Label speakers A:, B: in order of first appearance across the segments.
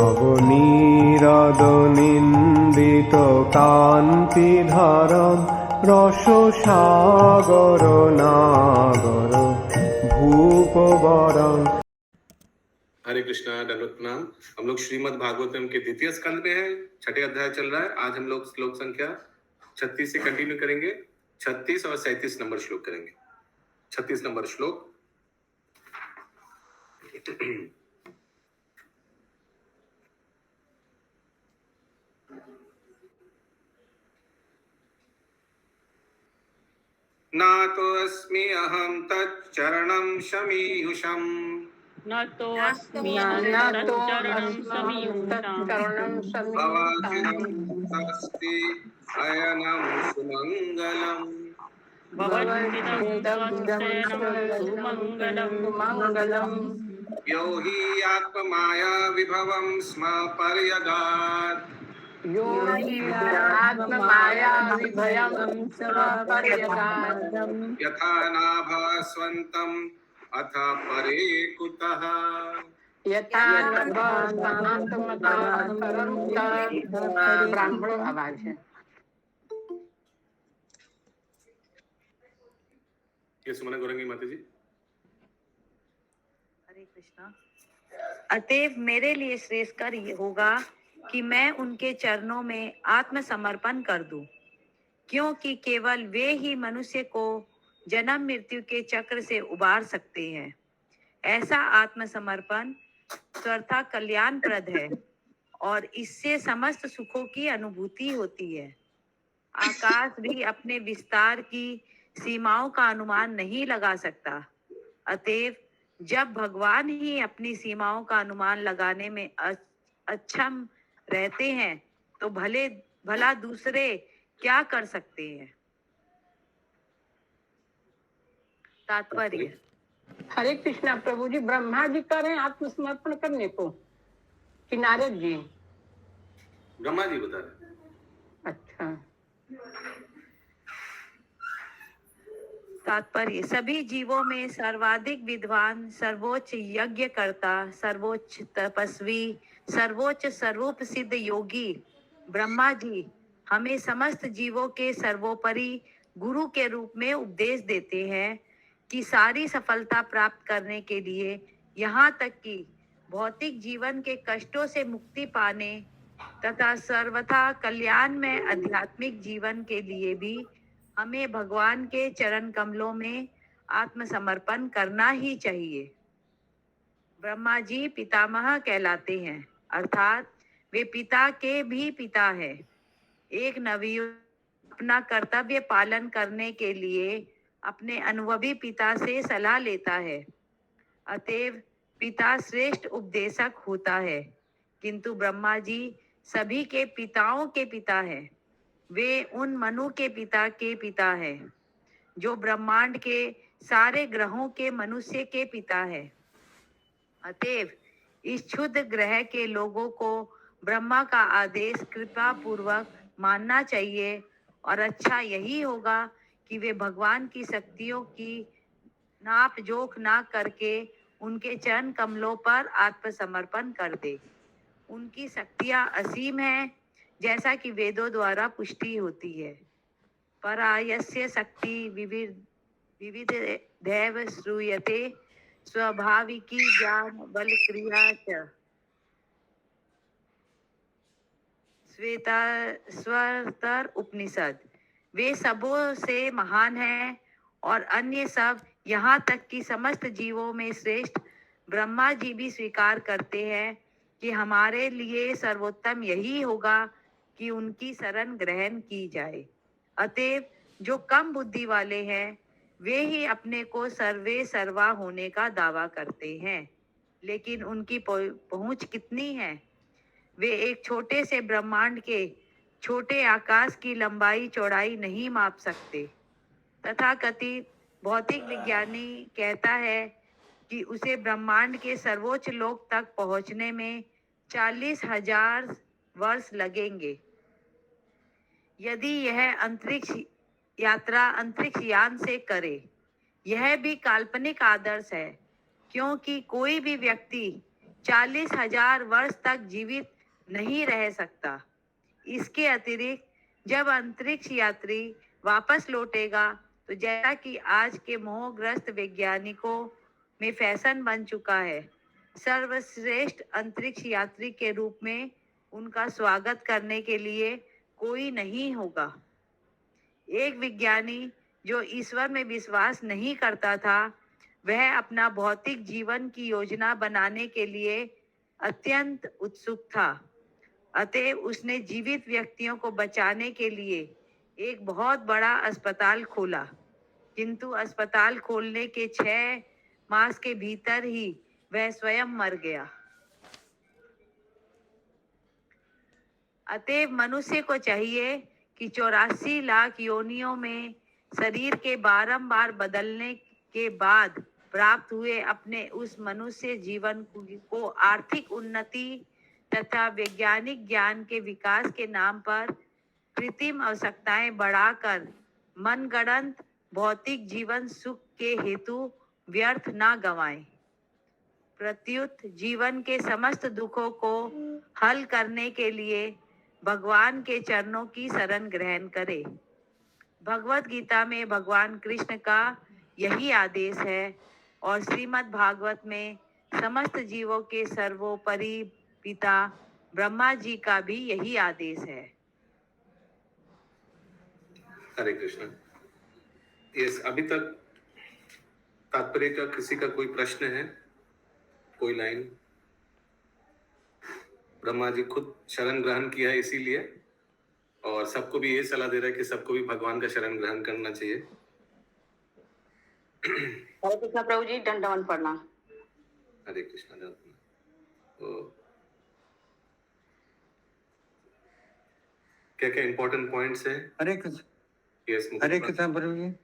A: নবনীরদনিন্দিত কান্তিধারম রসসাগর নাগর ভূপবরং।
B: हरे कृष्णा, दंडवत प्रणाम। हम लोग श्रीमद् भागवतम के द्वितीय स्कंद में हैं, छठे अध्याय चल रहा है। आज हम लोग श्लोक संख्या 36 से कंटिन्यू करेंगे। 36 और 37 नंबर श्लोक करेंगे। 36 नंबर श्लोक। नातो अस्मि अहं तच्चरणं शमीयुषम्
C: न तो अस्मि तच्चरणं समीयुषम्
B: भवाचिरमस्ति अयनं सुमङ्गलम्
C: सुमङ्गलम्
B: यो हि आत्ममाया विभवं स्म पर्यगात् यथा नाभास्वन्तम् अथ परे कुतः।
D: ब्राह्मण आवाज है।
B: ये सुमन गौरंगी माता जी।
E: हरे कृष्णा। अतएव मेरे लिए श्रेष्ठकर ये होगा कि मैं उनके चरणों में आत्मसमर्पण कर दूं, क्योंकि केवल वे ही मनुष्य को जन्म मृत्यु के चक्र से उबार सकते हैं। ऐसा आत्मसमर्पण सर्वथा कल्याणप्रद है और इससे समस्त सुखों की अनुभूति होती है। आकाश भी अपने विस्तार की सीमाओं का अनुमान नहीं लगा सकता। अतएव जब भगवान ही अपनी सीमाओं का अनुमान लगाने में अक्षम रहते हैं तो भला दूसरे क्या कर सकते हैं। तात्पर्य।
D: हरे कृष्णा। प्रभु जी ब्रह्मा जी कह रहे हैं आत्मसमर्पण करने को कि नारद जी?
B: ब्रह्मा जी बता रहे।
D: अच्छा।
E: तात्पर्य। सभी जीवों में सर्वाधिक विद्वान, सर्वोच्च यज्ञकर्ता, सर्वोच्च तपस्वी, सर्वोच्च स्वरूप सिद्ध योगी ब्रह्मा जी हमें समस्त जीवों के सर्वोपरि गुरु के रूप में उपदेश देते हैं कि सारी सफलता प्राप्त करने के लिए, यहाँ तक कि भौतिक जीवन के कष्टों से मुक्ति पाने तथा सर्वथा कल्याण में आध्यात्मिक जीवन के लिए भी हमें भगवान के चरण कमलों में आत्मसमर्पण करना ही चाहिए। ब्रह्मा जी पितामह कहलाते हैं, अर्थात वे पिता के भी पिता है। एक नवयुवक अपना कर्तव्य पालन करने के लिए अपने अनुभवी पिता से सलाह लेता है। अतएव पिता श्रेष्ठ उपदेशक होता है, किंतु ब्रह्मा जी सभी के पिताओं के पिता हैं। वे उन मनु के पिता हैं जो ब्रह्मांड के सारे ग्रहों के मनुष्य के पिता है। अतएव इस क्षुद्र ग्रह के लोगों को ब्रह्मा का आदेश कृपा पूर्वक मानना चाहिए और अच्छा यही होगा कि वे भगवान की शक्तियों की नाप जोख ना करके उनके चरण कमलों पर आत्मसमर्पण कर दे। उनकी शक्तियां असीम हैं, जैसा कि वेदों द्वारा पुष्टि होती है। परायस्य शक्ति विविध दैव श्रूयते स्वाभाविकी ज्ञान बल क्रिया च स्वतर उपनिषद। वे सबों से महान हैं और अन्य सब, यहाँ तक कि समस्त जीवों में श्रेष्ठ ब्रह्मा जी भी स्वीकार करते हैं कि हमारे लिए सर्वोत्तम यही होगा कि उनकी शरण ग्रहण की जाए। अतएव जो कम बुद्धि वाले हैं वे ही अपने को सर्वे सर्वा होने का दावा करते हैं, लेकिन उनकी पहुंच कितनी है? वे एक छोटे से ब्रह्मांड के छोटे आकाश की लंबाई चौड़ाई नहीं माप सकते। तथाकथित भौतिक विज्ञानी कहता है कि उसे ब्रह्मांड के सर्वोच्च लोक तक पहुंचने में 40,000 वर्ष लगेंगे। यदि यह अंतरिक्ष यान से करे। यह भी काल्पनिक आदर्श है, क्योंकि कोई भी व्यक्ति 40,000 वर्ष तक जीवित नहीं रह सकता। इसके अतिरिक्त जब अंतरिक्ष यात्री वापस लौटेगा तो जैसा कि आज के मोहग्रस्त वैज्ञानिकों में फैशन बन चुका है, सर्वश्रेष्ठ अंतरिक्ष यात्री के रूप में उनका स्वागत करने के लिए कोई नहीं होगा। एक विज्ञानी जो ईश्वर में विश्वास नहीं करता था, वह अपना भौतिक जीवन की योजना बनाने के लिए अत्यंत उत्सुक था। अतः उसने जीवित व्यक्तियों को बचाने के लिए एक बहुत बड़ा अस्पताल खोला, किंतु अस्पताल खोलने के 6 मास के भीतर ही वह स्वयं मर गया। अतः मनुष्य को चाहिए कि 84 लाख योनियों में शरीर के बारंबार बदलने के बाद प्राप्त हुए अपने उस मनुष्य जीवन को आर्थिक उन्नति तथा वैज्ञानिक ज्ञान के विकास के नाम पर कृत्रिम आवश्यकताएं बढ़ाकर मनगढ़ंत भौतिक जीवन सुख के हेतु व्यर्थ ना गंवाएं। प्रत्युत जीवन के समस्त दुखों को हल करने के लिए भगवान के चरणों की शरण ग्रहण करे। भगवत गीता में भगवान कृष्ण का यही आदेश है और श्रीमद् भागवत में समस्त जीवों के सर्वोपरि पिता ब्रह्मा जी का भी यही आदेश है।
B: हरे कृष्ण। यस, अभी तक तात्पर्य का किसी का कोई प्रश्न है? कोई लाइन? ब्रह्मा जी खुद शरण ग्रहण किया है इसीलिए, और सबको भी ये सलाह दे रहा है कि सबको भी भगवान का शरण ग्रहण करना चाहिए।
C: हरे कृष्ण प्रभु जी, दंडवत प्रणाम।
B: हरे कृष्ण। तो क्या क्या इंपॉर्टेंट पॉइंट्स हैं?
A: हरे कृष्ण।
B: यस,
A: हरे कृष्ण प्रभु जी,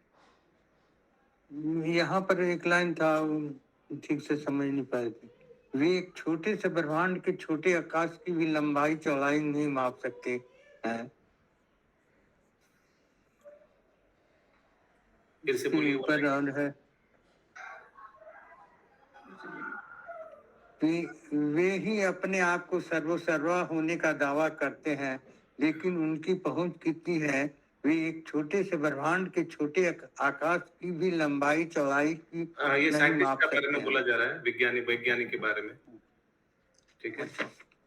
A: यहाँ पर एक लाइन था, वो ठीक से समझ नहीं पाए थे। वे एक छोटे से ब्रह्मांड के छोटे आकाश की भी लंबाई चौड़ाई नहीं माप सकते हैं।
B: फिर से बोलिए।
A: ऊपर और है, वे ही अपने आप को सर्वसर्वा होने का दावा करते हैं, लेकिन उनकी पहुंच कितनी है? वे एक छोटे से ब्रह्मांड के छोटे आकाश की भी लंबाई चौड़ाई की
B: ये
A: नहीं
B: साइंटिस्ट
A: माप
B: के बारे
A: सकते
B: में
A: हैं।
B: बोला जा रहा है, वैज्ञानिक के बारे में। ठीक है,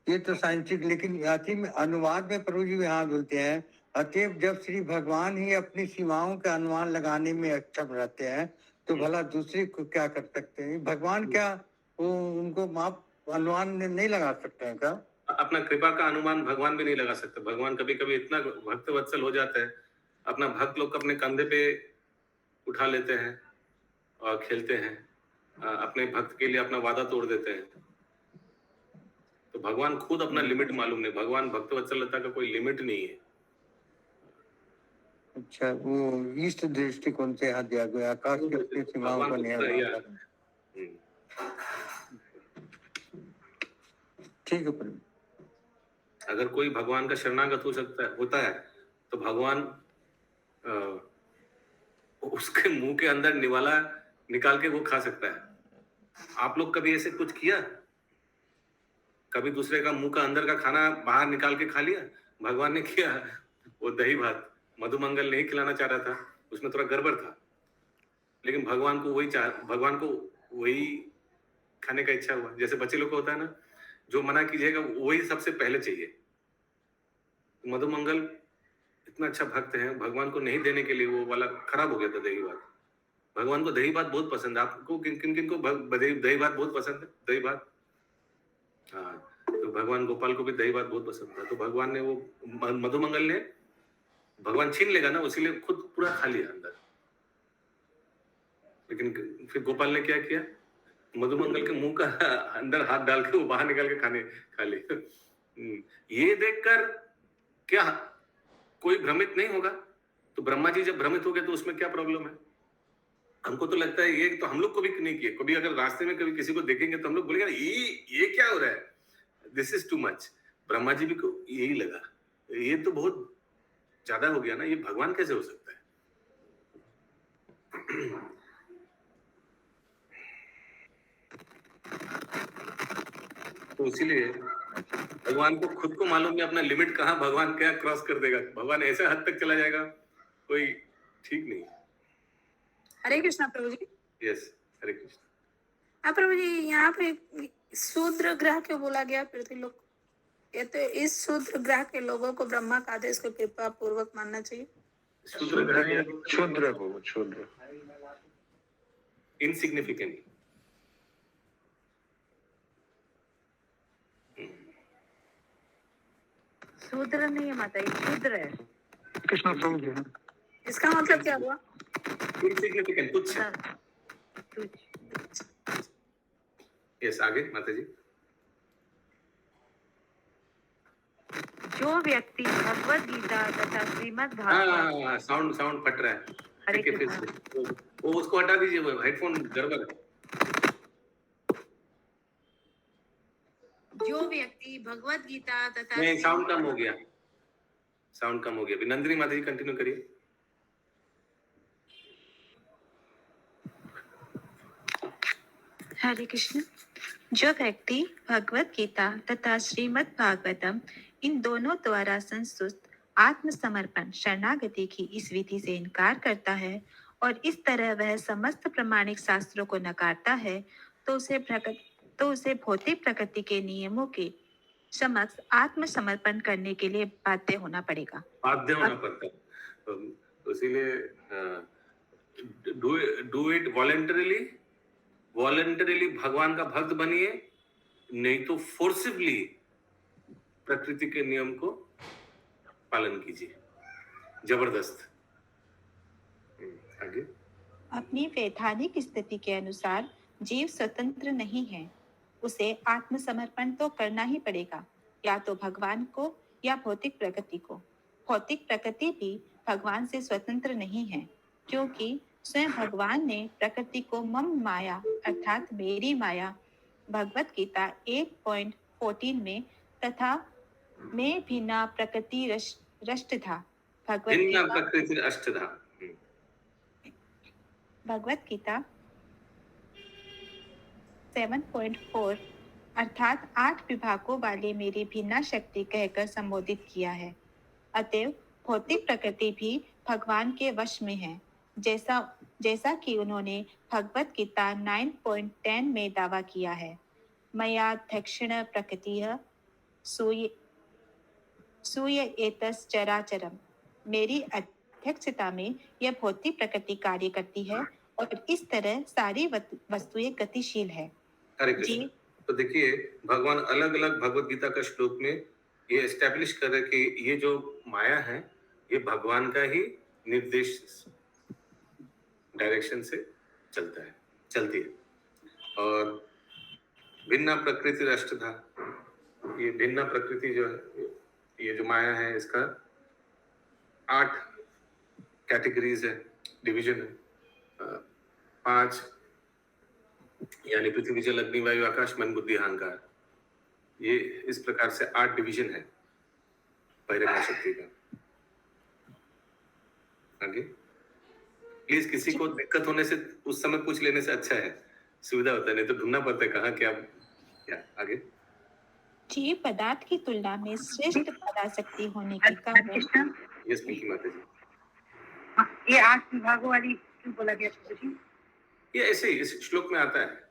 A: ये तो साइंटिफिक, लेकिन अति में अनुवाद में प्रभु जी यहाँ बोलते हैं, अतएव जब श्री भगवान ही अपनी सीमाओं का अनुमान लगाने में अक्षम रहते हैं, तो भला दूसरे को क्या कर सकते हैं? भगवान क्या वो उनको माप अनुमान नहीं लगा सकते हैं क्या?
B: अपना कृपा का अनुमान भगवान भी नहीं लगा सकते। भगवान कभी कभी इतना भक्त वत्सल हो जाते हैं, अपना भक्त लोग अपने कंधे पे उठा लेते हैं और खेलते हैं, अपने भक्त के लिए अपना वादा तोड़ देते हैं। तो भगवान खुद अपना लिमिट मालूम नहीं। भगवान भक्त वत्सलता का कोई लिमिट नहीं है।
A: अच्छा, वो ईस्ट दृष्टिकोण से यहाँ दिया गया, आकाश की अपनी सीमाओं को नहीं लगाता। ठीक है प्रभु।
B: अगर कोई भगवान का शरणागत होता है तो भगवान उसके मुंह के अंदर निवाला निकाल के वो खा सकता है। आप लोग कभी ऐसे कुछ किया? कभी दूसरे का मुंह का अंदर का खाना बाहर निकाल के खा लिया? भगवान ने किया। वो दही भात मधुमंगल नहीं खिलाना चाह रहा था, उसमें थोड़ा गड़बड़ था, लेकिन भगवान को वही खाने का इच्छा हुआ। जैसे बच्चे लोग को होता है ना, जो मना कीजिएगा वही सबसे पहले चाहिए। मधुमंगल इतना अच्छा भक्त है, भगवान को नहीं देने के लिए वो वाला खराब हो गया था दही भात। भगवान को दही भात बहुत पसंद है। आपको किन किन को दही भात बहुत पसंद है? दही भात, हाँ, तो भगवान गोपाल को भी दही भात बहुत पसंद था। तो भगवान ने वो मधुमंगल ने, भगवान छीन लेगा ना, इसीलिए खुद पूरा खा लिया अंदर। लेकिन फिर गोपाल ने क्या किया? मधुमंगल के मुंह का अंदर हाथ डाल के वो बाहर निकाल के खा ले। ये देखकर क्या कोई भ्रमित नहीं होगा? तो ब्रह्मा जी जब भ्रमित हो गए तो उसमें क्या प्रॉब्लम है? हमको तो लगता है ये तो हम लोग को भी नहीं किए। कभी अगर रास्ते में कभी किसी को देखेंगे तो हम लोग बोलेंगे ये क्या हो रहा है, this is too much. Brahma ji भी को यही लगा, ये तो बहुत ज्यादा हो गया ना, ये भगवान कैसे हो सकता है? तो इसीलिए भगवान को खुद को मालूम है अपना लिमिट कहाँ भगवान क्या क्रॉस कर देगा, भगवान ऐसे हद तक चला जाएगा कोई ठीक नहीं।
F: हरे कृष्णा प्रभु जी।
B: यस, हरे कृष्ण।
F: हाँ प्रभु जी, यहाँ पे शूद्र ग्रह क्यों बोला गया पृथ्वी लोग? ये तो इस शूद्र ग्रह के लोगों को ब्रह्मा का आदेश को कृपा पूर्वक मानना चाहिए।
B: शूद्र ग्रह
A: क्षुद्र
B: इनसिग्निफिकेंट।
E: शूद्र नहीं है माता, ये शूद्र है।
A: कृष्ण प्रभु जी।
F: इसका मतलब क्या हुआ?
B: इनसिग्निफिकेंट, तुच्छ।
E: तुच्छ।
B: यस, आगे माता जी।
E: जो व्यक्ति भगवत गीता तथा श्रीमद् भागवत।
B: हाँ, साउंड फट रहा है।
E: हरे
B: ठीक है, फिर
E: कृष्णा।
B: से वो उसको हटा दीजिए, वो हेडफोन गड़बड़ है।
F: जो व्यक्ति भगवत गीता तथा
B: नहीं, साउंड कम हो गया, अभी नंदिनी माता जी कंटिन्यू करिए।
E: हरे कृष्ण। जो व्यक्ति भगवत गीता तथा श्रीमद् भागवतम इन दोनों द्वारा संस्तुत आत्मसमर्पण शरणागति की इस विधि से इनकार करता है और इस तरह वह समस्त प्रमाणिक शास्त्रों को नकारता है, तो उसे भौतिक प्रकृति के नियमों के समक्ष आत्मसमर्पण करने के लिए बाध्य होना पड़ेगा।
B: बाध्य होना पड़ता है, तो इसीलिए डू इट वॉलंटरीली भगवान का भक्त बनिए, नहीं तो फोर्सिबली प्रकृति के नियम को पालन कीजिए, जबरदस्त। आगे।
E: अपनी वैधानिक स्थिति के अनुसार जीव स्वतंत्र नहीं है, उसे आत्मसमर्पण तो करना ही पड़ेगा, या तो भगवान को या भौतिक प्रकृति को। भौतिक प्रकृति भी भगवान से स्वतंत्र नहीं है, क्योंकि स्वयं भगवान ने प्रकृति को मम माया अर्थात मेरी माया भगवत गीता 8.14 में तथा मैं भिन्ना प्रकृति रष्टधा भगवत गीता 7.4 अर्थात 8 विभागों वाले मेरी भिन्ना शक्ति कहकर संबोधित किया है। अतएव भौतिक प्रकृति भी भगवान के वश में है, जैसा कि उन्होंने भगवत गीता 9.10 में दावा किया है। मया दक्षिण प्रकृतिः सूय एतस् चराचरम। मेरी अध्यक्षता में यह भौतिक प्रकृति कार्य करती है और इस तरह सारी वस्तुएं गतिशील है।
B: हरे कृष्ण। तो देखिए, भगवान अलग अलग भगवत गीता का श्लोक में ये एस्टेब्लिश कर रहे कि ये जो माया है ये भगवान का ही निर्देश डायरेक्शन से चलती है। और भिन्न प्रकृति अष्टधा, ये भिन्न प्रकृति जो है, ये जो माया है इसका 8 कैटेगरीज है, डिवीजन है। 5 यानी पृथ्वी जल अग्नि वायु आकाश मन बुद्धि अहंकार, ये इस प्रकार से 8 डिवीजन है बहिरंग शक्ति का। आगे प्लीज, किसी को दिक्कत होने से उस समय पूछ लेने से अच्छा है, सुविधा होता है, नहीं तो ढूंढना पड़ता है कहाँ क्या। आगे
E: जीव पदार्थ की तुलना में श्रेष्ठ पराशक्ति होने के कारण।
B: यस पिंकी माता जी।
C: ये 8 विभागों वाली क्यों बोला गया प्रभु जी?
B: ये ऐसे ही इस श्लोक में आता है,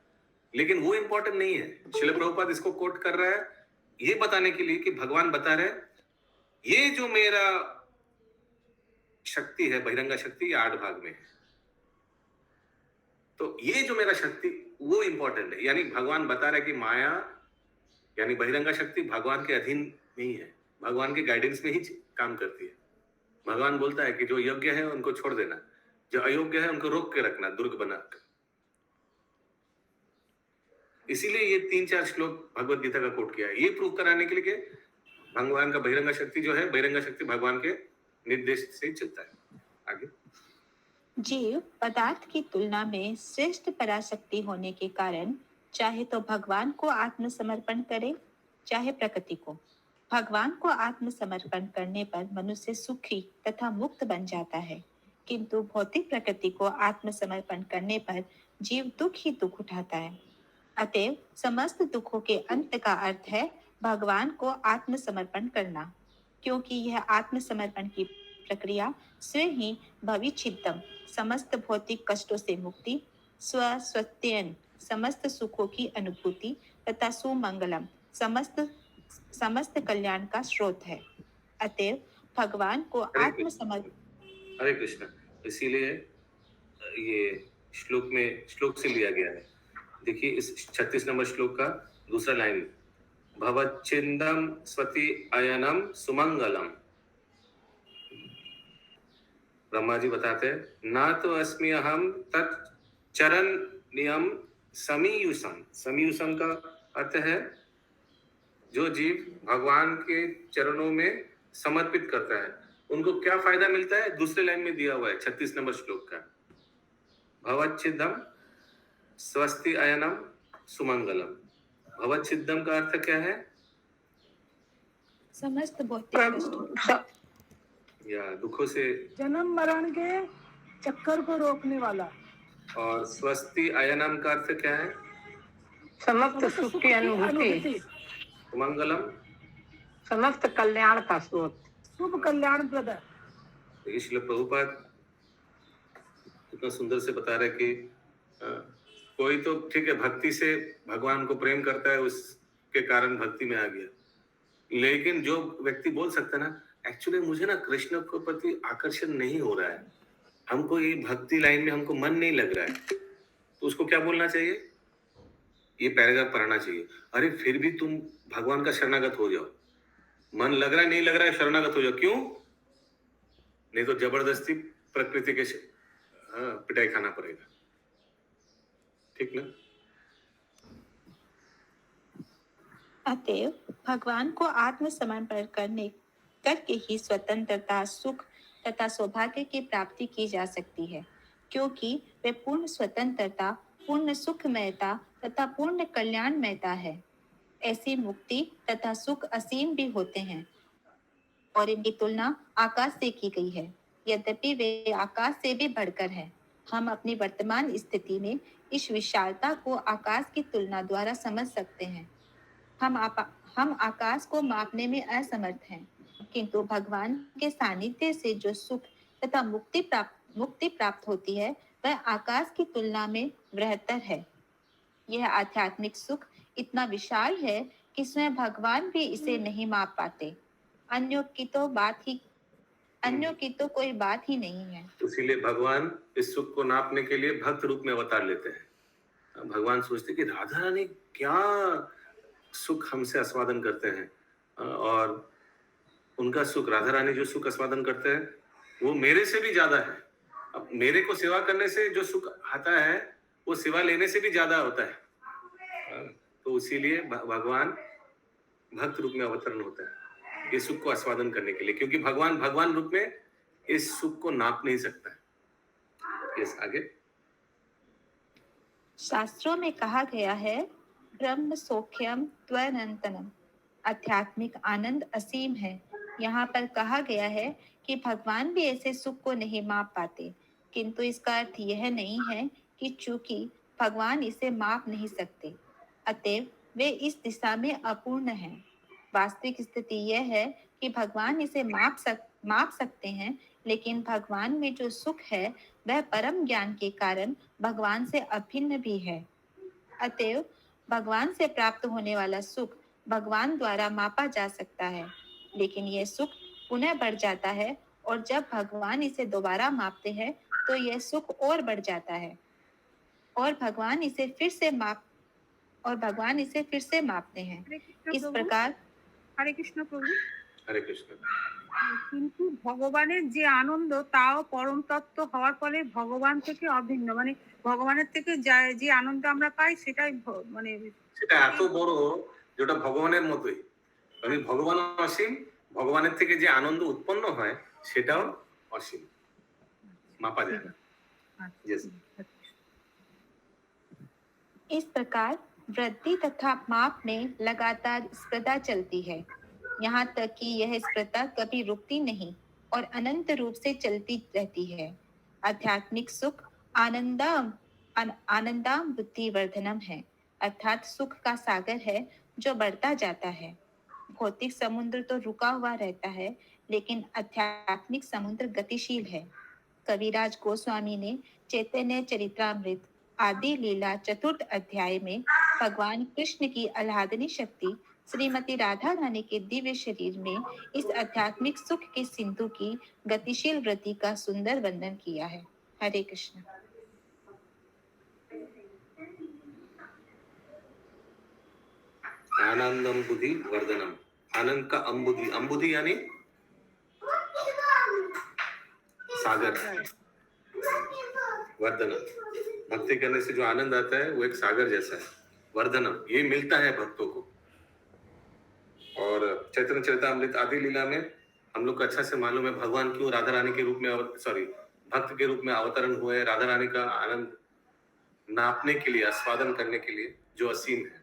B: लेकिन वो इम्पोर्टेंट नहीं है। श्रील प्रभुपाद इसको कोट कर रहा है ये बताने के लिए कि भगवान बता रहे ये जो मेरा शक्ति है, बहिरंगा शक्ति, ये 8 भाग में है। तो ये जो मेरा शक्ति वो इंपॉर्टेंट है, यानी भगवान बता रहे कि माया यानी बहिरंगा शक्ति भगवान के अधीन नहीं है, भगवान के गाइडेंस में ही काम करती है। भगवान बोलता है कि जो योग्य है उनको छोड़ देना, जो अयोग्य है उनको रोक के रखना, दुर्ग बनाकर। इसीलिए ये 3-4 श्लोक भगवत गीता का कोट किया है, ये प्रूव कराने के लिए कि भगवान का बहिरंगा शक्ति जो है, बहिरंगा शक्ति भगवान के निर्देश से ही चलता है। आगे
E: जीव पदार्थ की तुलना में श्रेष्ठ पराशक्ति होने के कारण चाहे तो भगवान को आत्मसमर्पण करे चाहे प्रकृति को। भगवान को आत्मसमर्पण करने पर मनुष्य सुखी तथा मुक्त बन जाता है, किंतु भौतिक प्रकृति को आत्मसमर्पण करने पर जीव दुख ही दुख उठाता है। अतएव समस्त दुखों के अंत का अर्थ है भगवान को आत्मसमर्पण करना, क्योंकि यह आत्मसमर्पण की प्रक्रिया स्वयं ही भविच्छिद्दम समस्त भौतिक कष्टों से मुक्ति, स्वस्त्यन समस्त सुखों की अनुभूति तथा सुमंगलम समस्त कल्याण का स्रोत है। अतएव भगवान को आत्मसमर्पण
B: हरे कृष्ण। इसीलिए ये श्लोक से लिया गया है। देखिए इस 36 नंबर श्लोक का दूसरा लाइन, भवच्छिन्दम स्वति अयनम सुमंगलम। ब्रह्मा जी बताते हैं, ना तो अस्मि अहम तत् चरण नियम समीयुषम। समीयुषम का अर्थ है जो जीव भगवान के चरणों में समर्पित करता है उनको क्या फायदा मिलता है, दूसरे लाइन में दिया हुआ है 36 नंबर श्लोक का, भवच्छिदम स्वस्ति अयनम सुमंगलम। भवच्छिदम का अर्थ क्या है?
E: समस्त भौतिक कष्टों
B: या दुखों से,
G: जन्म मरण के चक्कर को रोकने वाला।
B: और स्वस्ति अयनम का अर्थ क्या है?
D: समस्त सुख की अनुभूति,
B: सुमंगलम
D: समस्त कल्याण का स्रोत,
G: शुभ कल्याण प्रद।
B: देखिए श्रील प्रभुपाद इतना सुंदर से बता रहे कि कोई तो ठीक है भक्ति से भगवान को प्रेम करता है, उसके कारण भक्ति में आ गया, लेकिन जो व्यक्ति बोल सकता है ना, एक्चुअली मुझे ना कृष्ण के प्रति आकर्षण नहीं हो रहा है, हमको ये भक्ति लाइन में हमको मन नहीं लग रहा है, तो उसको क्या बोलना चाहिए? ये पैराग्राफ पढ़ना चाहिए। अरे फिर भी तुम भगवान का शरणागत हो जाओ, मन लग रहा है नहीं लग रहा है शरणागत हो जाओ। क्यों? नहीं तो जबरदस्ती प्रकृति के पिटाई खाना पड़ेगा, ठीक ना?
E: अतएव भगवान को आत्मसमर्पण करके ही स्वतंत्रता, सुख तथा सौभाग्य की प्राप्ति की जा सकती है, क्योंकि वे पूर्ण स्वतंत्रता, पूर्ण सुखमयता तथा पूर्ण कल्याणमयता है। ऐसी मुक्ति तथा सुख असीम भी होते हैं और इनकी तुलना आकाश से की गई है, यद्यपि वे आकाश से भी बढ़कर हैं। हम अपनी वर्तमान स्थिति में इस विशालता को आकाश की तुलना द्वारा समझ सकते हैं। हम आकाश को मापने में असमर्थ हैं, किंतु भगवान के सानिध्य से जो सुख तथा मुक्ति प्राप्त होती है वह आकाश की तुलना में बृहत्तर है। यह आध्यात्मिक सुख इतना विशाल है कि स्वयं भगवान भी इसे नहीं माप पाते। अन्यों की तो कोई बात ही नहीं है।
B: इसीलिए भगवान इस सुख को नापने के लिए भक्त रूप में अवतार लेते हैं। भगवान सोचते कि राधा रानी क्या सुख हमसे आस्वादन करते हैं, और उनका सुख, राधा रानी जो सुख आस्वादन करते हैं वो मेरे से भी ज्यादा है। अब मेरे को सेवा करने से जो सुख आता है वो सेवा लेने से भी ज्यादा होता है। तो इसीलिए भगवान भक्त रूप में अवतरण होता है ये सुख को आस्वादन करने के लिए, क्योंकि भगवान रूप में इस सुख को नाप नहीं सकता है। यस, आगे।
E: शास्त्रों में कहा गया है, ब्रह्म सौख्यम त्वनंतनम, आध्यात्मिक आनंद असीम है। यहाँ पर कहा गया है कि भगवान भी ऐसे सुख को नहीं माप पाते, किंतु इसका अर्थ यह नहीं है कि चूंकि भगवान इसे माप नहीं सकते अतएव वे इस दिशा में अपूर्ण हैं। वास्तविक स्थिति यह है कि भगवान इसे माप सकते हैं, लेकिन भगवान में जो सुख है वह परम ज्ञान के कारण भगवान से अभिन्न भी है। अतएव भगवान से प्राप्त होने वाला सुख भगवान द्वारा मापा जा सकता है, लेकिन यह सुख पुनः बढ़ जाता है, और जब भगवान इसे दोबारा मापते हैं तो यह सुख और बढ़ जाता है, और भगवान इसे फिर से मापते हैं। इस प्रकार
C: हरे कृष्ण प्रभु।
B: हरे कृष्ण।
C: কিন্তু ভগবানের যে আনন্দ তাও পরম তত্ত্ব হওয়ার ফলে ভগবান থেকে অভিন্ন, মানে ভগবানের থেকে যে আনন্দ আমরা পাই সেটাই মানে
B: সেটা এত বড় যেটা ভগবানের মতোই, মানে ভগবান অসীম, ভগবানের থেকে যে আনন্দ উৎপন্ন হয় সেটাও অসীম, মাপা যায় না। Yes.
E: इस प्रकार वृद्धि तथा माप में लगातार स्पर्धा चलती है, यहाँ तक कि यह स्पर्धा कभी रुकती नहीं और अनंत रूप से चलती रहती है। आध्यात्मिक सुख आनंदाम बुद्धि वर्धनम है, अर्थात सुख का सागर है जो बढ़ता जाता है। भौतिक समुद्र तो रुका हुआ रहता है, लेकिन आध्यात्मिक समुद्र गतिशील है। कविराज गोस्वामी ने चैतन्य चरित्रामृत आदि लीला चतुर्थ अध्याय में भगवान कृष्ण की आह्लादनी शक्ति श्रीमती राधा रानी के दिव्य शरीर में इस आध्यात्मिक सुख के सिंधु की गतिशील वृद्धि का सुंदर वर्णन किया है। हरे कृष्ण।
B: आनंद अम्बुधि वर्धनम, आनंद का अम्बुधि, अम्बुधि यानी सागर, वर्धनम, भक्ति करने से जो आनंद आता है वो एक सागर जैसा है। वर्धनम, ये मिलता है भक्तों को। और चैतन्य चरितामृत आदि लीला में हम लोग को अच्छा से मालूम है भगवान क्यों राधा रानी के रूप में भक्त के रूप में अवतरण हुए। राधा रानी का आनंद नापने के लिए, आस्वादन करने के लिए जो असीम है,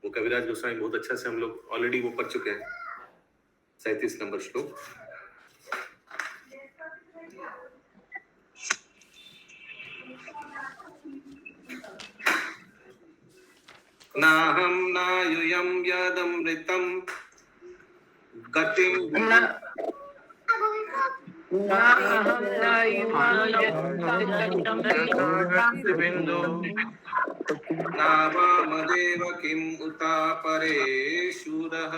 B: वो कविराज गोस्वामी बहुत अच्छा से हम लोग ऑलरेडी वो पढ़ चुके हैं। 37 नंबर श्लोक। नाहं नायुयं यदमृतं गतिं नावामदेव किं उता परे शूरः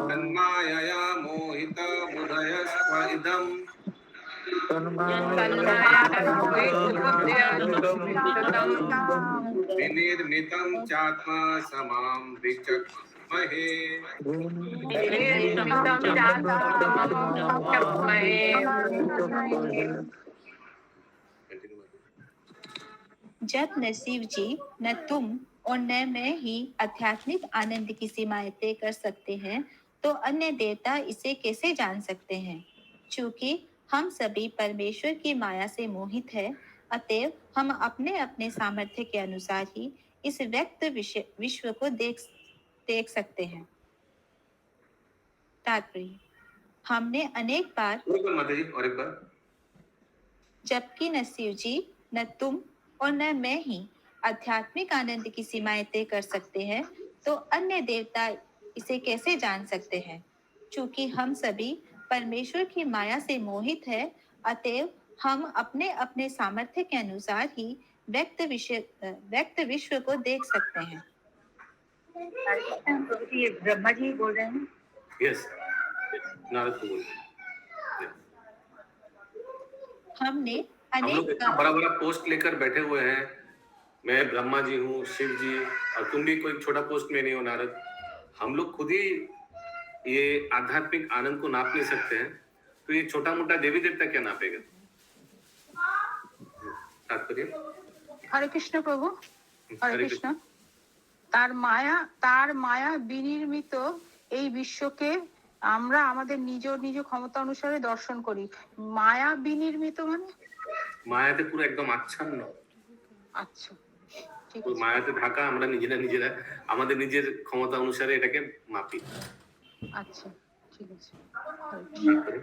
B: तन्मायया मोहिता बुधयस्व इदम् विनिर्मितं चात्मा समां विचक्महे।
E: जब न शिव जी, न तुम और न मैं ही आध्यात्मिक आनंद की सीमाएं तय कर सकते हैं, तो अन्य देवता इसे कैसे जान सकते हैं? चूंकि हम सभी परमेश्वर की माया से मोहित हैं, अतएव हम अपने अपने सामर्थ्य के अनुसार ही इस व्यक्त विश्व को देख सकते हैं। तात्पर्य, हमने अनेक बार,
B: और एक बार,
E: जबकि न शिव जी, न तुम और न मैं ही आध्यात्मिक आनंद की सीमाएं तय कर सकते हैं, तो अन्य देवता इसे कैसे जान सकते हैं? चूंकि हम सभी परमेश्वर की माया से मोहित है, अतएव हम अपने अपने सामर्थ्य के अनुसार ही व्यक्त विश्व को देख सकते हैं।
C: ये ब्रह्मा जी बोल रहे हैं।
B: यस, नारद को बोल।
E: हमने
B: हम लोग इतना बड़ा बड़ा पोस्ट लेकर बैठे हुए हैं। मैं ब्रह्मा जी हूँ, शिव जी, और तुम भी कोई छोटा पोस्ट में नहीं हो नारद। हम लोग खुद ही ये आध्यात्मिक आनंद को नाप नहीं सकते हैं, तो ये छोटा मोटा देवी देवता क्या नापेगा? तात्पर्य,
D: हरे कृष्ण प्रभु, हरे कृष्ण। তার মায়া বিনির্মিত এই বিশ্বকে আমরা আমাদের নিজ নিজ ক্ষমতা অনুসারে দর্শন করি। মায়া বিনির্মিত মানে
B: মায়াতে পুরো একদম আচ্ছন্ন।
D: আচ্ছা, ঠিক
B: আছে। মায়াতে ঢাকা, আমরা নিজেরা আমাদের নিজের ক্ষমতা অনুসারে এটাকে মাপি।
D: अच्छा, ठीक है।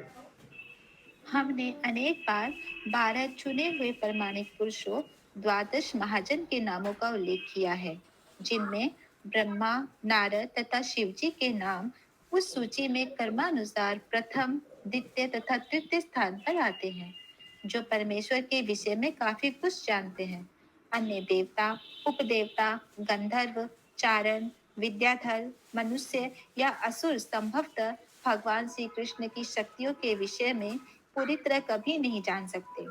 E: हमने अनेक बार 12 चुने हुए प्रमाणिक पुरुषों, 12 महाजन के नामों का उल्लेख किया है, जिनमें ब्रह्मा, नारद तथा शिवजी के नाम उस सूची में कर्मानुसार प्रथम, द्वितीय तथा तृतीय स्थान पर आते हैं, जो परमेश्वर के विषय में काफी कुछ जानते हैं। अन्य देवता, उपदेवता, गंधर्व, चारण, विद्याधर, मनुष्य या असुर संभवतः भगवान श्री कृष्ण की शक्तियों के विषय में पूरी तरह कभी नहीं जान सकते।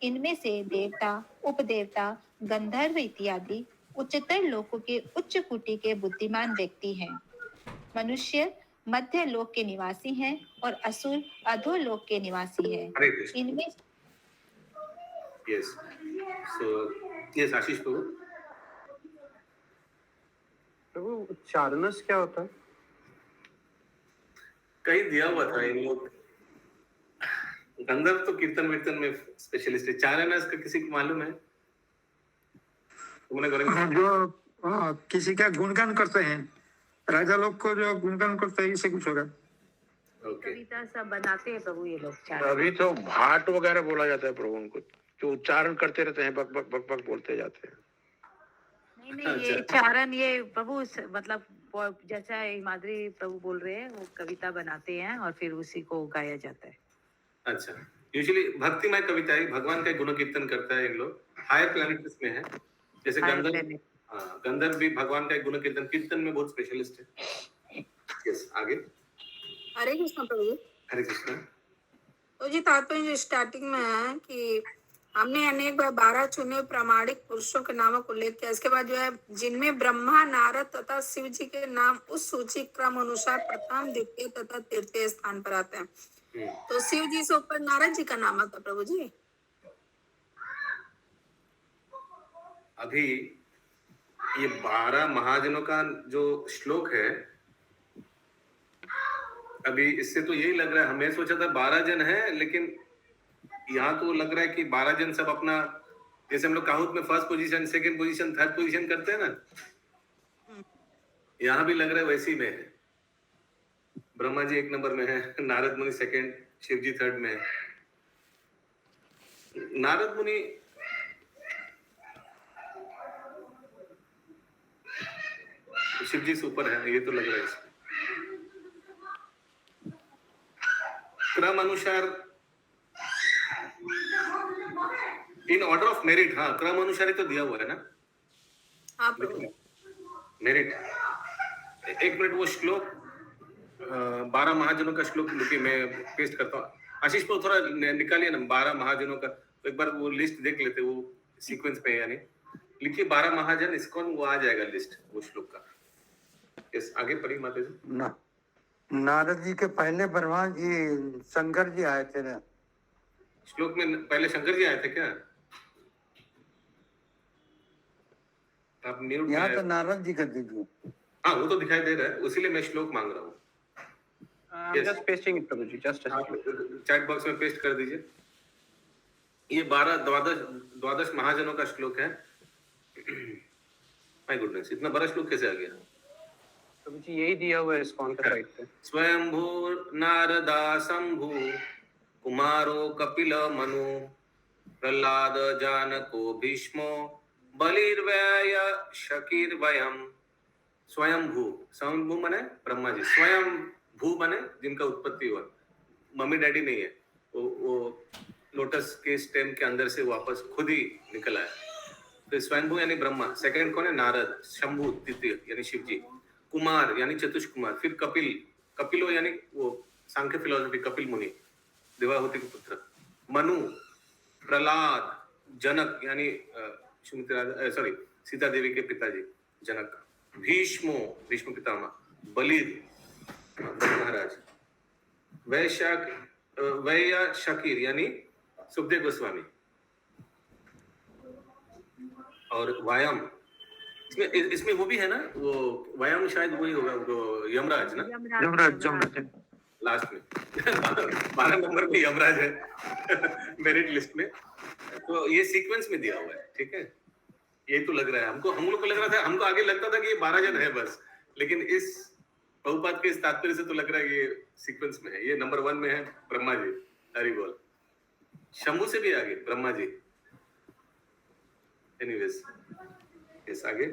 E: इनमें से देवता, उपदेवता, गंधर्व इत्यादि उच्चतर लोकों के उच्च कोटि के बुद्धिमान व्यक्ति हैं। मनुष्य मध्य लोक के निवासी हैं और असुर अधोलोक के निवासी हैं। इनमें
B: यस आशीष
H: प्रभु, चारणस क्या होता है?
B: कहीं दिया हुआ था इन लोग। गंधर्व तो कीर्तन वीर्तन में स्पेशलिस्ट है। चारणस का किसी को मालूम है? तुमने करेंगे
I: जो किसी का गुणगान करते हैं, राजा लोग को जो गुणगान करते हैं, इसे कुछ होगा।
B: ओके
E: कविता सब बनाते हैं प्रभु ये लोग चार।
H: अभी तो भाट वगैरह बोला जाता है प्रभु उनको, जो उच्चारण करते रहते हैं, बक बक बक बक बोलते जाते हैं।
E: नहीं नहीं, ये चारण ये प्रभु मतलब जैसा हिमाद्री प्रभु बोल रहे हैं वो कविता बनाते हैं और फिर उसी को गाया जाता है।
B: अच्छा, यूजुअली भक्तिमय कविताएं भगवान का गुण कीर्तन करता है इन लोग, हायर प्लैनेट्स में है, जैसे
E: Higher
B: गंधर्व।
E: planet।
B: हाँ, गंधर्व भी भगवान का गुण कीर्तन में बहुत स्पेशलिस्ट है। यस, आगे।
F: हरे कृष्ण प्रभु।
B: हरे कृष्ण।
F: तो जी तात्पर्य जो स्टार्टिंग में है कि हमने अनेक बार 12 चुने हुए प्रामाणिक पुरुषों के नामों को उल्लेख किया, इसके बाद जो है जिनमें ब्रह्मा, नारद तथा शिव जी के नाम उस सूची क्रम अनुसार प्रथम, द्वितीय तथा तृतीय स्थान पर आते हैं। तो शिव जी से ऊपर नारद जी का नाम आता है प्रभु जी।
B: अभी ये 12 महाजनों का जो श्लोक है, अभी इससे तो यही लग रहा है, हमें सोचा था 12 जन है, लेकिन यहाँ तो लग रहा है कि 12 जन सब अपना, जैसे हम लोग काहुत में first position, second position, third position करते हैं ना, यहाँ भी लग रहा है वैसी में है। ब्रह्मा जी 1 नंबर में है, नारद मुनि सेकंड, शिव जी 3rd में है। नारद मुनि शिव जी से ऊपर है, ये तो लग रहा है इसमें। क्रम अनुसार इन ऑर्डर ऑफ मेरिट, हाँ क्रम अनुसार ही तो दिया हुआ है ना।
F: हाँ प्रभु।
B: मेरिट, 1 मिनट वो श्लोक 12 महाजनों का श्लोक लिखिए, मैं पेस्ट करता हूँ। आशीष को थोड़ा निकालिए ना 12 महाजनों का, तो एक बार वो लिस्ट देख लेते, वो सीक्वेंस पे है यानी। लिखिए 12 महाजन इस्कॉन, वो आ जाएगा लिस्ट वो श्लोक का। यस, आगे पढ़िए माता जी।
A: नारद जी के पहले ब्रह्मा जी शंकर जी आए थे ना
B: श्लोक में पहले शंकर जी आए थे क्या? आप म्यूट
A: यहाँ तो नारद जी का दीजिए।
B: हाँ वो तो दिखाई दे रहा है, उसीलिए मैं श्लोक मांग रहा हूँ।
H: Just pasting it Prabhu ji, just
B: chat box में पेस्ट कर दीजिए। ये 12 महाजनों का श्लोक है। माय गुडनेस, इतना बड़ा श्लोक कैसे आ गया?
H: प्रभु जी यही दिया हुआ है इस्कॉन के साइड पे।
B: स्वयंभू नारदा शंभु कुमारो कपिल मनु प्रहलाद जानको भीष्मो बलिर्व्यय शकीर्वयम्। स्वयंभू, स्वयंभू माने ब्रह्मा जी, स्वयं भू माने जिनका उत्पत्ति हुआ, मम्मी डैडी नहीं है, वो लोटस के स्टेम के अंदर से वापस खुद ही निकला है। तो स्वयंभू यानी ब्रह्मा, सेकंड कौन है? नारद, शंभू तृतीय यानी शिव जी, कुमार यानी चतुष कुमार, फिर कपिल, कपिलो यानी वो सांख्य फिलोसफी, कपिल मुनि देवाहुति के पुत्र, मनु, प्रहलाद, जनक यानी सीता देवी के पिताजी जनक, भीष्मो भीष्म पितामह, बलि महाराज, वैया शकीर यानी सुखदेव गोस्वामी, और वायम, इसमें वो भी है ना, वो वायम शायद वही होगा, वो यमराज ना,
A: यमराज
B: लास्ट में 12 नंबर में यमराज है मेरिट लिस्ट में। तो ये सीक्वेंस में दिया हुआ है, ठीक है। ये तो लग रहा है हमको, हम लोग को लग रहा था, हमको आगे लगता था कि ये 12 जन है बस, लेकिन इस बहुपात के इस तात्पर्य से तो लग रहा है ये सीक्वेंस में है। ये नंबर 1 में है ब्रह्मा जी, हरि बोल। शंभू से भी आगे ब्रह्मा जी। एनीवेज, इस आगे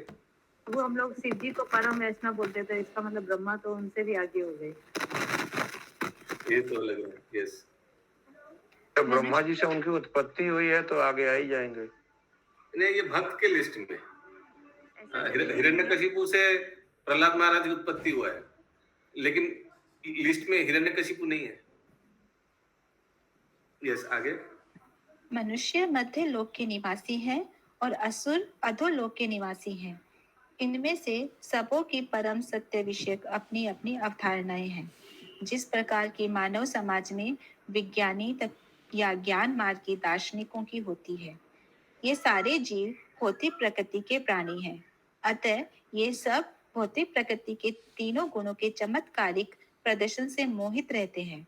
E: वो हम लोग शिव जी को परम वैष्णव बोलते थे, इसका मतलब ब्रह्मा तो उनसे भी आगे हो गए।
B: ये तो लग रहा है, यस।
H: तो ब्रह्मा जी से उनकी उत्पत्ति हुई है तो आगे आ ही जाएंगे।
B: नहीं, ये भक्त के लिस्ट में हिरण्यकशिपु से प्रहलाद महाराज की उत्पत्ति हुआ है, लेकिन लिस्ट में हिरण्यकशिपु नहीं है। यस, आगे।
I: मनुष्य मध्य लोक के निवासी हैं और असुर अधोलोक के निवासी हैं। इनमें से सबों की परम सत्य विषयक अपनी अपनी अवधारणाएं हैं। जिस प्रकार की मानव समाज में विज्ञानी तक या ज्ञान मार्ग की दार्शनिकों की होती है, ये सारे जीव भौतिक प्रकृति के प्राणी हैं। अतः ये सब भौतिक प्रकृति के तीनों गुणों के चमत्कारिक प्रदर्शन से मोहित रहते हैं।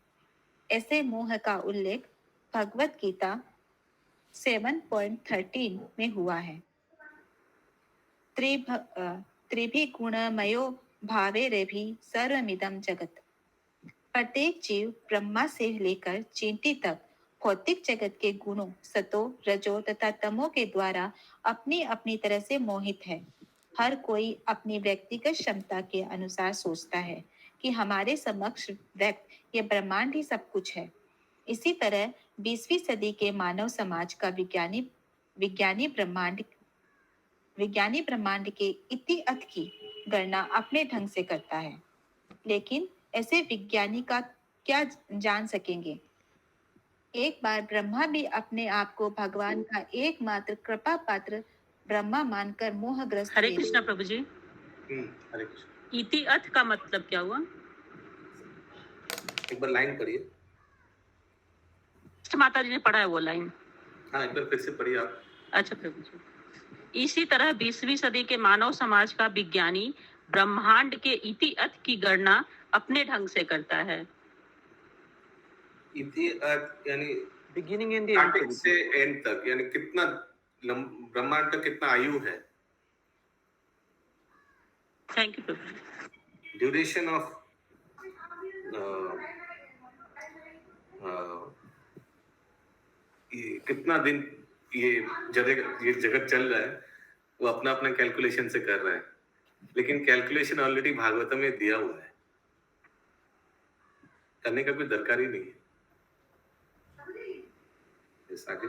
I: ऐसे मोह का उल्लेख भगवत गीता 7.13 में हुआ है। त्रिभि गुणमयो भावे रेभि सर्वमिदं जगत। प्रत्येक जीव ब्रह्मा से लेकर चींटी तक भौतिक जगत के गुणों सतो रजो तथा तमो के द्वारा अपनी अपनी तरह से मोहित है। हर कोई अपनी व्यक्तिगत क्षमता के अनुसार सोचता है कि हमारे समक्ष व्यक्त ये ब्रह्मांड ही सब कुछ है। इसी तरह 20वीं सदी के मानव समाज का विज्ञानी ब्रह्मांड के इति अथ की गणना अपने ढंग से करता है, लेकिन ऐसे विज्ञानी का क्या जान सकेंगे। एक बार ब्रह्मा भी अपने आप को भगवान का एकमात्र कृपा पात्र ब्रह्मा मानकर मोहग्रस्त
J: हरे
I: थे।
J: कृष्णा प्रभु जी,
B: हरे कृष्ण।
J: इति अर्थ का मतलब क्या हुआ?
B: एक बार लाइन पढ़िए।
J: माता जी ने पढ़ा है वो लाइन।
B: हाँ, एक बार फिर से पढ़िए आप।
J: अच्छा प्रभु जी, इसी तरह 20वीं सदी के मानव समाज का विज्ञानी ब्रह्मांड के इति अर्थ की गणना अपने ढंग से करता है।
B: इति अर्थ यानी
H: बिगिनिंग एंड
B: स्टार्टिंग से एंड तक, यानी कितना ब्रह्मांड का कितना आयु है।
J: Thank you Prabhu.
B: Duration of कितना दिन ये जगत चल रहा है, वो अपना अपना कैलकुलेशन से कर रहा है, लेकिन कैलकुलेशन ऑलरेडी भागवतम में दिया हुआ है, करने का कोई दरकार ही नहीं है। आगे।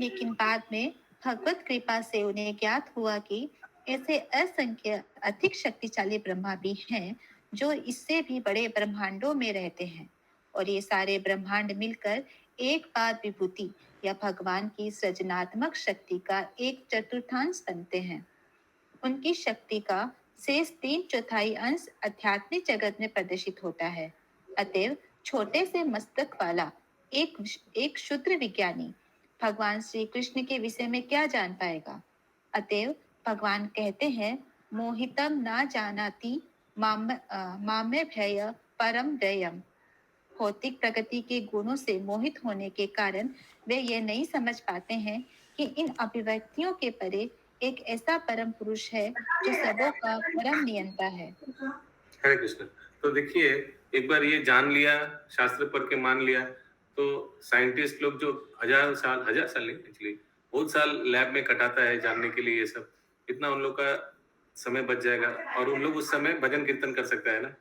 I: लेकिन बाद में भगवत कृपा से उन्हें ज्ञात हुआ कि ऐसे असंख्य अधिक शक्तिशाली ब्रह्मा भी हैं जो इससे भी बड़े ब्रह्मांडों में रहते हैं, और ये सारे ब्रह्मांड मिलकर एक बार विभूति या भगवान की सृजनात्मक शक्ति का एक चतुर्थांश बनते हैं। उनकी शक्ति का शेष 3/4 अंश आध्यात्मिक जगत में प्रदर्शित होता है। अतएव छोटे से मस्तक वाला एक क्षुद्र विज्ञानी भगवान श्री कृष्ण के विषय में क्या जान पाएगा। अतएव भगवान कहते हैं, मोहितम ना जानाति माम्य भय परम दयम। भौतिक प्रगति के गुणों से मोहित होने के कारण वे ये नहीं समझ पाते हैं कि इन अभिव्यक्तियों के परे एक ऐसा परम पुरुष है जो सबों का परम नियंता है।
B: हरे कृष्ण। तो देखिए, एक बार ये जान लिया, शास्त्र पढ़ के मान लिया, तो साइंटिस्ट लोग जो हजार साल नहीं, एक्चुअली बहुत साल लैब में कटाता है जानने के लिए, ये सब कितना उन लोग का समय बच जाएगा, और उन लोग उस समय भजन कीर्तन कर सकता है ना।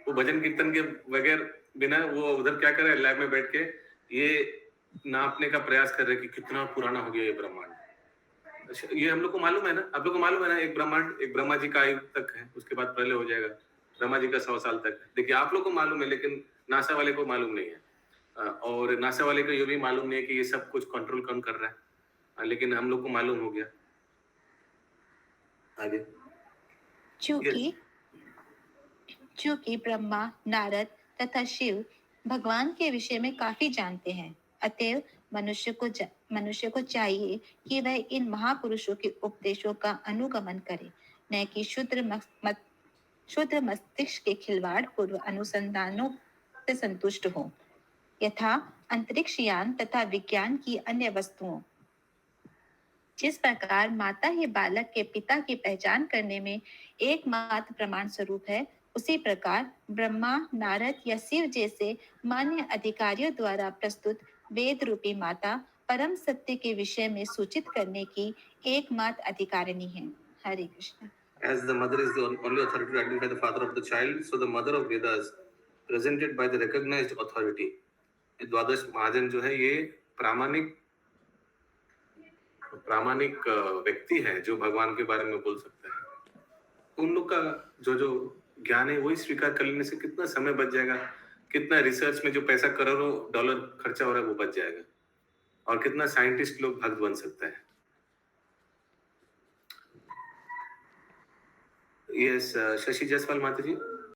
B: वो भजन कीर्तन के बगैर बिना वो उधर क्या करे, लैब में बैठ के ये नापने का प्रयास कर रहे कि कितना पुराना हो गया ये ब्रह्मांड। ये हम लोग को मालूम है ना, आप लोग को मालूम है ना, एक ब्रह्मांड एक ब्रह्मा जी का आयु तक है, उसके बाद पहले हो जाएगा, ब्रह्मा जी का 100 साल तक है। देखिए, आप लोग को मालूम है, लेकिन नासा वाले को मालूम नहीं है, और नासा वाले को ये भी मालूम नहीं है कि ये सब कुछ कंट्रोल कौन कर रहा है, लेकिन हम लोग को मालूम हो गया। आगे।
I: चूंकि ब्रह्मा, नारद तथा शिव भगवान के विषय में काफी जानते हैं, अतएव मनुष्य को चाहिए कि वह इन महापुरुषों के उपदेशों का अनुगमन करे, न कि शुद्ध मस्तिष्क के खिलवाड़ पूर्व अनुसंधानों से संतुष्ट हो, यथा अंतरिक्ष यान तथा विज्ञान की अन्य वस्तुओं। जिस प्रकार माता ही बालक के पिता की पहचान करने में एकमात्र प्रमाण स्वरूप है, उसी प्रकार ब्रह्मा, नारद या शिव जैसे मान्य अधिकारियों द्वारा प्रस्तुत वेद रूपी माता परम सत्य के विषय में सूचित करने की एकमात्र अधिकारिणी है। हरे Krishna.
B: As the mother is the only authority to identify the father of the child, so the mother of Vedas presented by the recognized authority. द्वादश महाजन जो है ये प्रामाणिक व्यक्ति है जो भगवान के बारे में बोल सकता है। उन लोग का जो ज्ञान है वही स्वीकार कर लेने से कितना समय बच जाएगा, कितना रिसर्च में जो पैसा करोड़ों डॉलर खर्चा हो रहा है वो बच जाएगा, और कितना साइंटिस्ट लोग भक्त बन सकता है। यस, शशि जायसवाल माता जी।